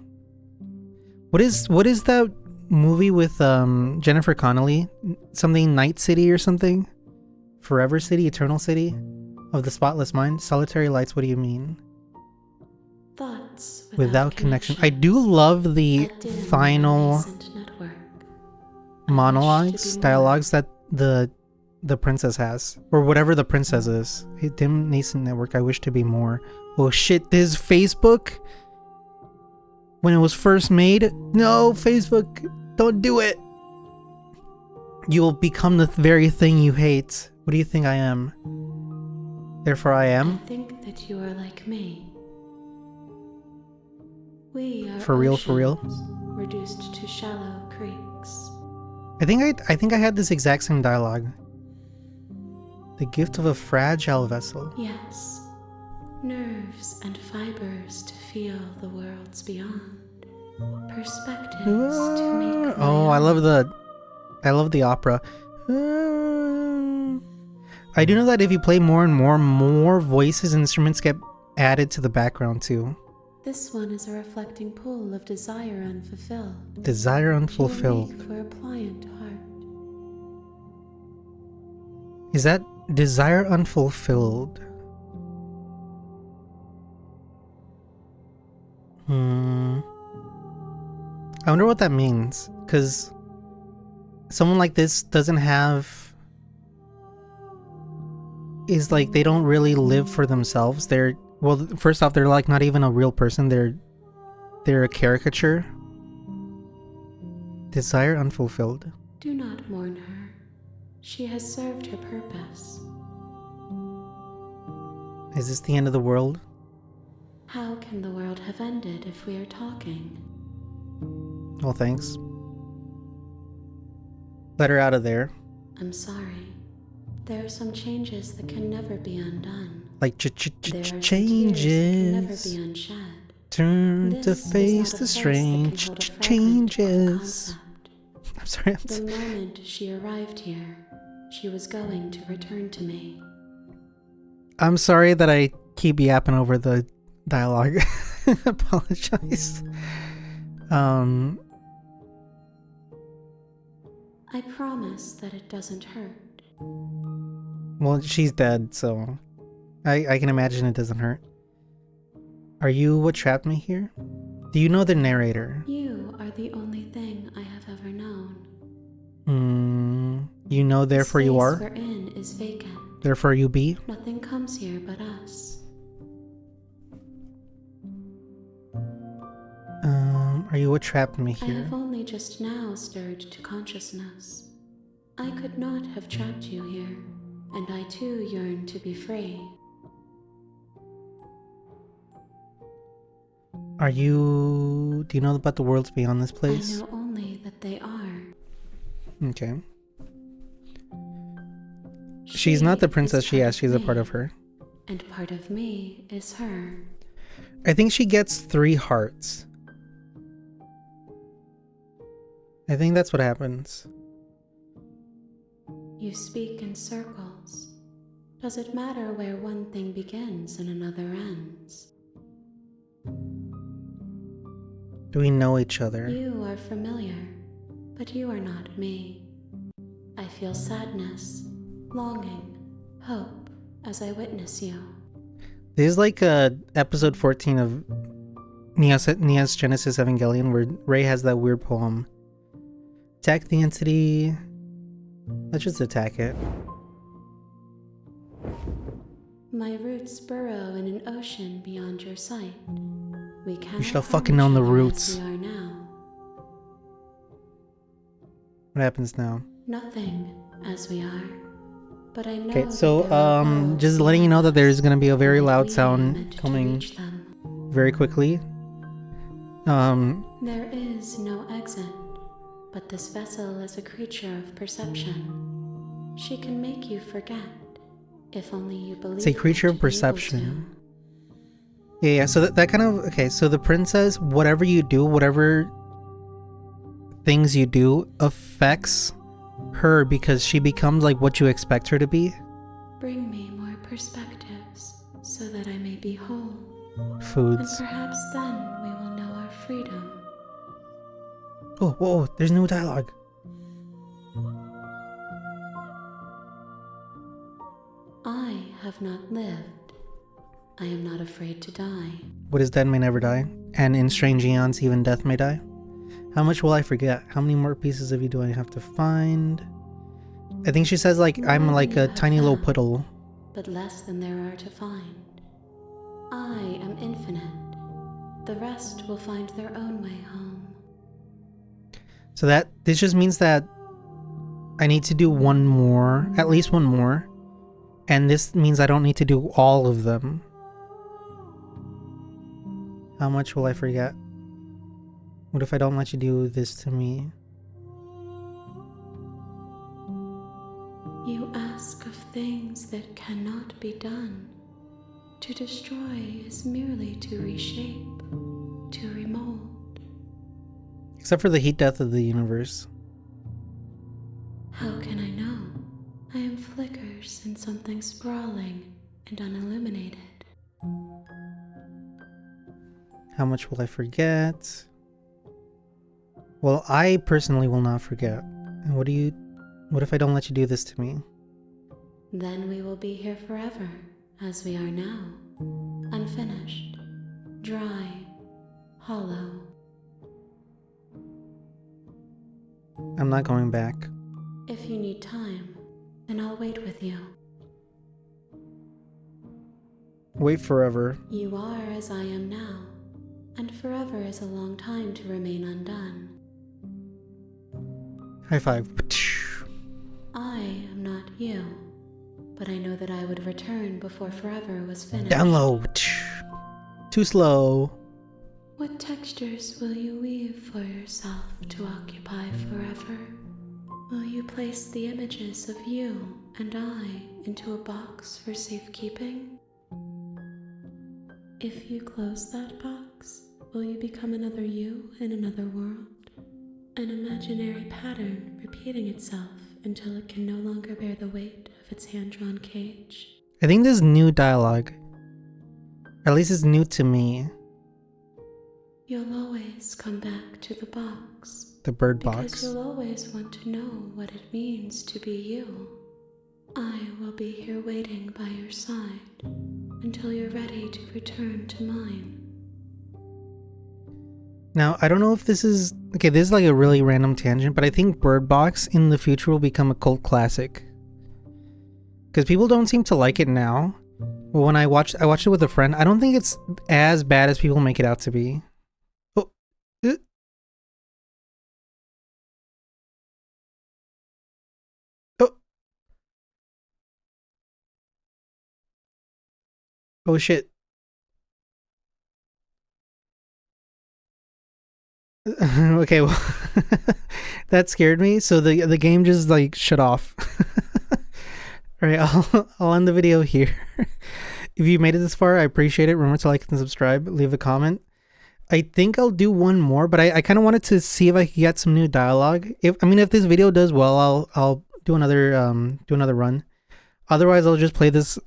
What is that movie with Jennifer Connelly? Something Night City or something? Forever City, Eternal City of the Spotless Mind? Solitary Lights, what do you mean? Thoughts without connection. I do love the final dialogues that the princess has, or whatever the princess is. Hey, dim nascent network. I wish to be more. Oh shit! This Facebook. When it was first made, no, Facebook, don't do it. You will become the very thing you hate. What do you think I am? Therefore, I am. I think that you are like me. We are for real, reduced to shallow creeks. I think I had this exact same dialogue. The gift of a fragile vessel. Yes. Nerves and fibers to feel the worlds beyond. Perspectives to make. Oh, I love the opera. I do know that if you play more and more voices and instruments get added to the background too. This one is a reflecting pool of desire unfulfilled. Desire unfulfilled. For a pliant heart. Is that desire unfulfilled? I wonder what that means, because someone like this doesn't have... is like, they don't really live for themselves. They're, well, first off, they're like not even a real person. They're a caricature. Desire unfulfilled. Do not mourn her. She has served her purpose. Is this the end of the world? How can the world have ended if we are talking? Well, thanks. Let her out of there. I'm sorry. There are some changes that can never be undone. Like changes. Can never be unshed. Turn to face the strange changes. I'm sorry. The moment she arrived here, she was going to return to me. I'm sorry that I keep yapping over the dialogue. Apologize. I promise that it doesn't hurt. Well, she's dead, so I can imagine it doesn't hurt. Are you what trapped me here? Do you know the narrator? You are the only thing I have ever known. You know, therefore you are? The space we're in is vacant. Therefore you be? Nothing comes here but us. Are you what trapped me I here? have only just now stirred to consciousness. I could not have trapped you here, and I too yearn to be free. Do you know about the worlds beyond this place? I know only that they are. Okay. She's not the princess she asked, she's a part of her. And part of me is her. I think she gets 3 hearts. I think that's what happens. You speak in circles. Does it matter where one thing begins and another ends? Do we know each other? You are familiar, but you are not me. I feel sadness, longing, hope as I witness you. This is like episode 14 of Neos Genesis Evangelion where Rey has that weird poem. Attack the entity. Let's just attack it. My roots burrow in an ocean beyond your sight. We cannot should have fucking known the harm each other roots. as we are now. What happens now? Nothing as we are. But I know Okay, that so there are worlds just letting you know that there's gonna be a very and loud we are sound meant to coming reach them. very quickly. There is no exit, but this vessel is a creature of perception. She can make you forget, if only you believe. It's a creature her of to be able perception. Yeah, so that kind of... Okay, so the princess, whatever you do, whatever things you do affects her because she becomes like what you expect her to be. to. Bring me more perspectives, so that I may be whole. And Foods. perhaps then we will know our freedom. Oh, whoa, there's no dialogue. I have not lived. I am not afraid to die. What is dead may never die, and in strange eons even death may die. How much will I forget? How many more pieces of you do I have to find? I think she says like I'm More like you a have tiny little found, puddle. but less than there are to find. I am infinite. The rest will find their own way home. So this just means that I need to do one more, at least one more. And this means I don't need to do all of them. How much will I forget? What if I don't let you do this to me? You ask of things that cannot be done. To destroy is merely to reshape, to remold. Except for the heat death of the universe. How can I know? I am flickers in something sprawling and unilluminated. How much will I forget? Well, I personally will not forget. And what if I don't let you do this to me? Then we will be here forever, as we are now. Unfinished, dry, hollow. I'm not going back. If you need time, then I'll wait with you. Wait forever. You are as I am now, and forever is a long time to remain undone. High five. I am not you, but I know that I would return before forever was finished. Down low. Too slow. What textures will you weave for yourself to occupy forever? Will you place the images of you and I into a box for safekeeping? If you close that box, will you become another you in another world? An imaginary pattern repeating itself until it can no longer bear the weight of its hand-drawn cage. I think this new dialogue, at least it's new to me. You'll always come back to the box. The bird Because box. you'll always want to know what it means to be you. I will be here waiting by your side until you're ready to return to mine. Now, I don't know if this is... Okay, this is like a really random tangent, but I think Bird Box in the future will become a cult classic. Because people don't seem to like it now. But when I watched it with a friend, I don't think it's as bad as people make it out to be. Oh. Oh. Oh shit. Okay, well, that scared me. So the game just like shut off. All right, I'll end the video here. If you made it this far, I appreciate it. Remember to like and subscribe. Leave a comment. I think I'll do one more, but I kind of wanted to see if I could get some new dialogue. If this video does well, I'll do another run. Otherwise, I'll just play this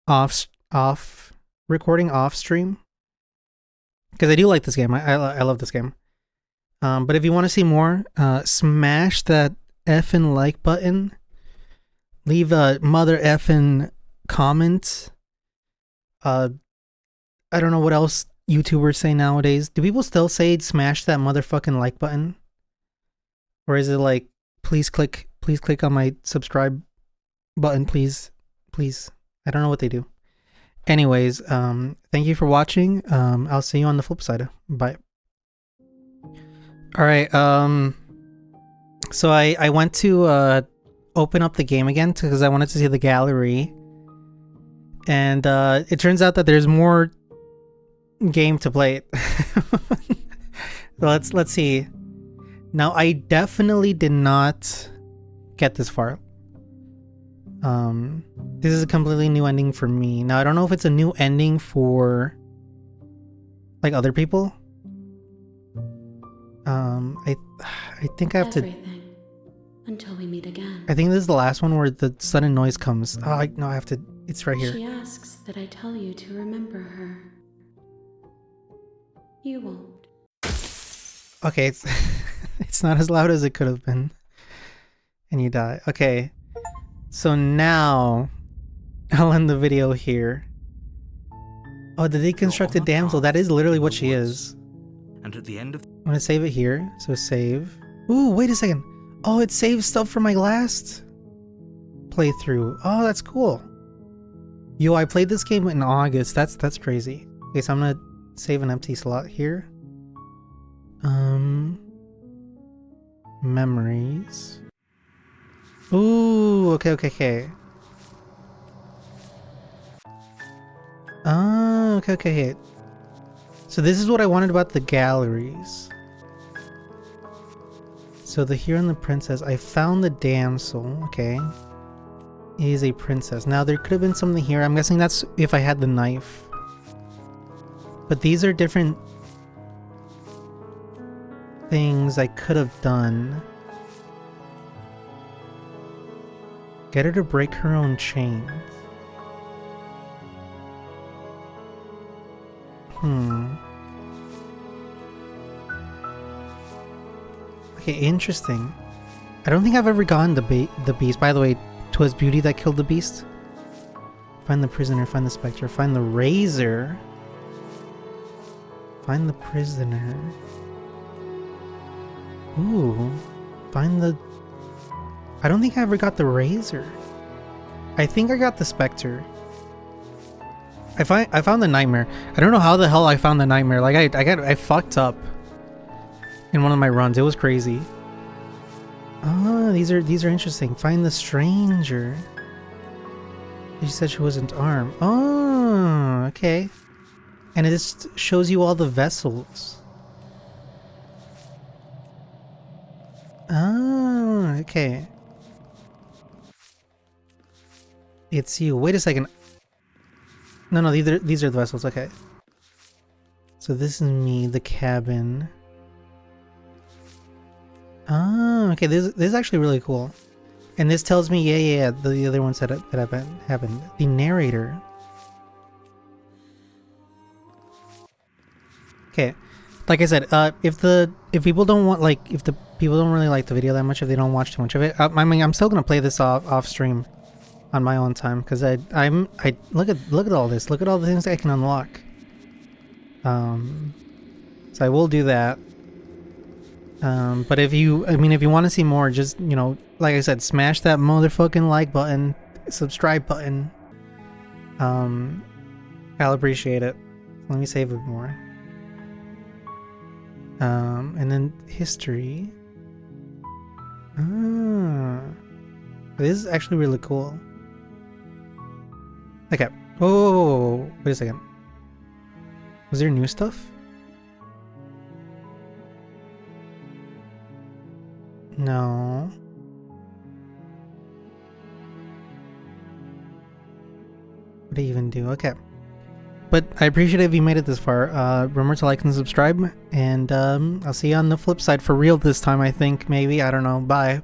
off recording off stream. Because I do like this game. I love this game. But if you want to see more, smash that effing like button. Leave a mother effing comment. I don't know what else YouTubers say nowadays. Do people still say smash that motherfucking like button? Or is it like, please click on my subscribe button, please. I don't know what they do. Anyways, thank you for watching. I'll see you on the flip side. Bye. Alright, so I went to open up the game again because I wanted to see the gallery. And it turns out that there's more game to play. So let's see. Now I definitely did not get this far. This is a completely new ending for me. Now I don't know if it's a new ending for like other people. I think I have Everything, until we meet again. I think this is the last one where the sudden noise comes. Oh, I have to. It's right here. She asks that I tell you to remember her. You won't. Okay, it's not as loud as it could have been. And you die. Okay. So now I'll end the video here. Oh, the deconstructed damsel. That is literally what she is. And at the end of I'm gonna save it here. So save. Ooh, wait a second. Oh, it saves stuff from my last playthrough. Oh, that's cool. Yo, I played this game in August. That's crazy. Okay, so I'm gonna save an empty slot here. Memories. Ooh, okay. Oh, okay. So this is what I wanted about the galleries. So the hero and the princess. I found the damsel. Okay. Is a princess. Now there could have been something here. I'm guessing that's if I had the knife. But these are different things I could have done. Get her to break her own chains. Okay, interesting. I don't think I've ever gotten the beast. By the way, 'twas beauty that killed the beast. Find the prisoner, find the specter, find the razor. Find the prisoner. Ooh. Find the... I don't think I ever got the razor. I think I got the specter. I found the nightmare. I don't know how the hell I found the nightmare. Like I fucked up in one of my runs. It was crazy. Oh, these are interesting. Find the stranger. She said she wasn't armed. Oh, okay. And it just shows you all the vessels. Oh, okay. It's you. Wait a second. No, these are the vessels. Okay. So this is me, the cabin. Oh, okay. This is actually really cool. And this tells me, yeah, the other ones that have happened. The narrator. Okay. Like I said, if people don't want, like, if the people don't really like the video that much, if they don't watch too much of it, I mean, I'm still gonna play this off stream on my own time, because I look at all this. Look at all the things I can unlock. So I will do that. But if you want to see more, just, you know, like I said, smash that motherfucking like button, subscribe button. I'll appreciate it. Let me save it more. And then history. This is actually really cool. Okay. Oh, wait a second. Was there new stuff? No. What do you even do? Okay. But I appreciate it if you made it this far. Remember to like and subscribe. And I'll see you on the flip side for real this time, I think. Maybe. I don't know. Bye.